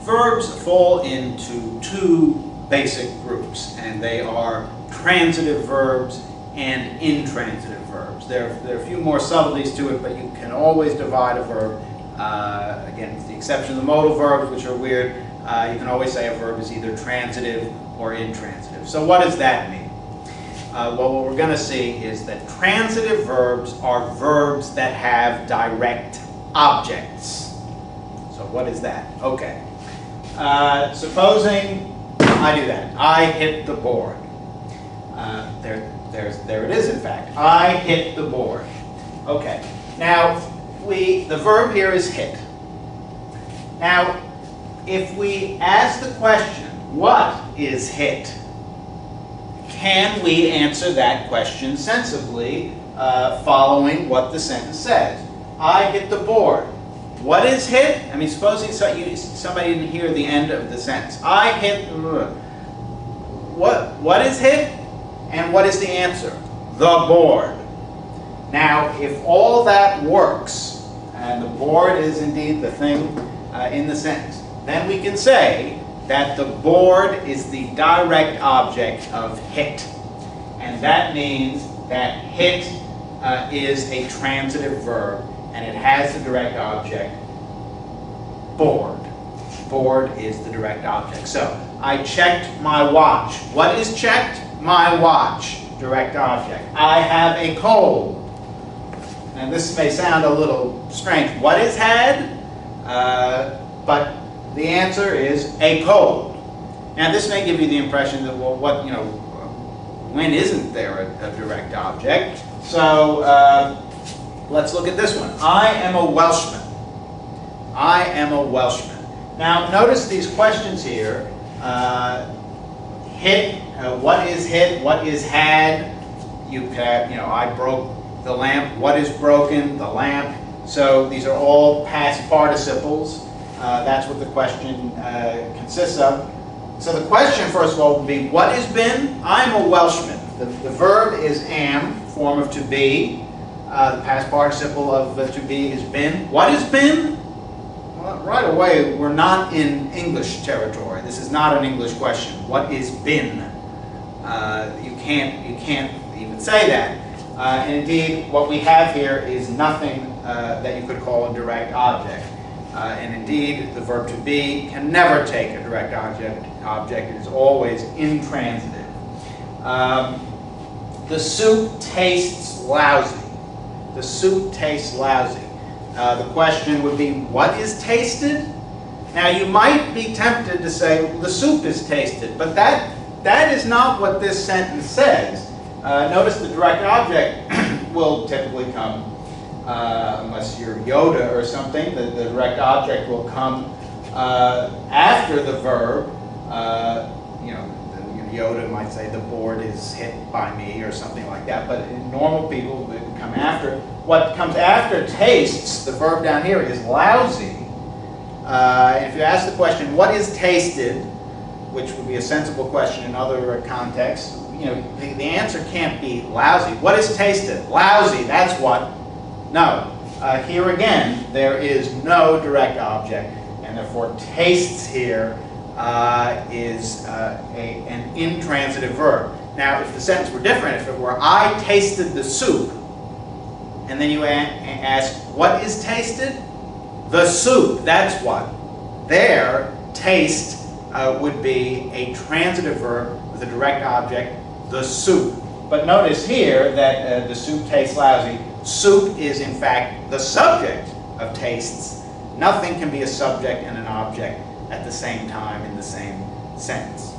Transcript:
Verbs fall into two basic groups, and they are transitive verbs and intransitive verbs. There are a few more subtleties to it, but you can always divide a verb. Again, with the exception of the modal verbs, which are weird, you can always say a verb is either transitive or intransitive. So what does that mean? Well, what we're going to see is that transitive verbs are verbs that have direct objects. So what is that? Okay. Supposing I do that. I hit the board. There it is, in fact. I hit the board. Okay. Now, the verb here is hit. Now, if we ask the question, what is hit? Can we answer that question sensibly following what the sentence says? I hit the board. What is hit? I mean, supposing somebody didn't hear the end of the sentence. I hit. What is hit? And what is the answer? The board. Now, if all that works, and the board is indeed the thing in the sentence, then we can say that the board is the direct object of hit. And that means that hit is a transitive verb, and it has the direct object board. Board is the direct object. So, I checked my watch. What is checked? My watch. Direct object. I have a cold. And this may sound a little strange. What is had? But the answer is a cold. Now this may give you the impression that, well, when isn't there a direct object? So let's look at this one. I am a Welshman. I am a Welshman. Now notice these questions here. Hit. What is hit? What is had? I broke the lamp. What is broken? The lamp. So these are all past participles. That's what the question consists of. So the question, first of all, would be, what is been? I'm a Welshman. The verb is am, form of to be. The past participle of to be is been. What is been? Well, right away, we're not in English territory. This is not an English question. What is been? You can't even say that. And indeed, what we have here is nothing that you could call a direct object. And indeed, the verb to be can never take a direct object. It is always intransitive. The soup tastes lousy. The soup tastes lousy. The question would be, what is tasted? Now, you might be tempted to say, well, the soup is tasted, but that is not what this sentence says. Notice the direct object will typically come, unless you're Yoda or something, the direct object will come after the verb. Yoda might say the board is hit by me or something like that, but in normal people it would come after. What comes after tastes, the verb down here, is lousy. If you ask the question, what is tasted, which would be a sensible question in other contexts, the answer can't be lousy. What is tasted? Lousy, that's what. No. Here again, there is no direct object, and therefore tastes here is an intransitive verb. Now, if the sentence were different, if it were, I tasted the soup, and then you ask, what is tasted? The soup, that's what. There, taste would be a transitive verb with a direct object, the soup. But notice here that the soup tastes lousy. Soup is, in fact, the subject of tastes. Nothing can be a subject and an object at the same time in the same sentence.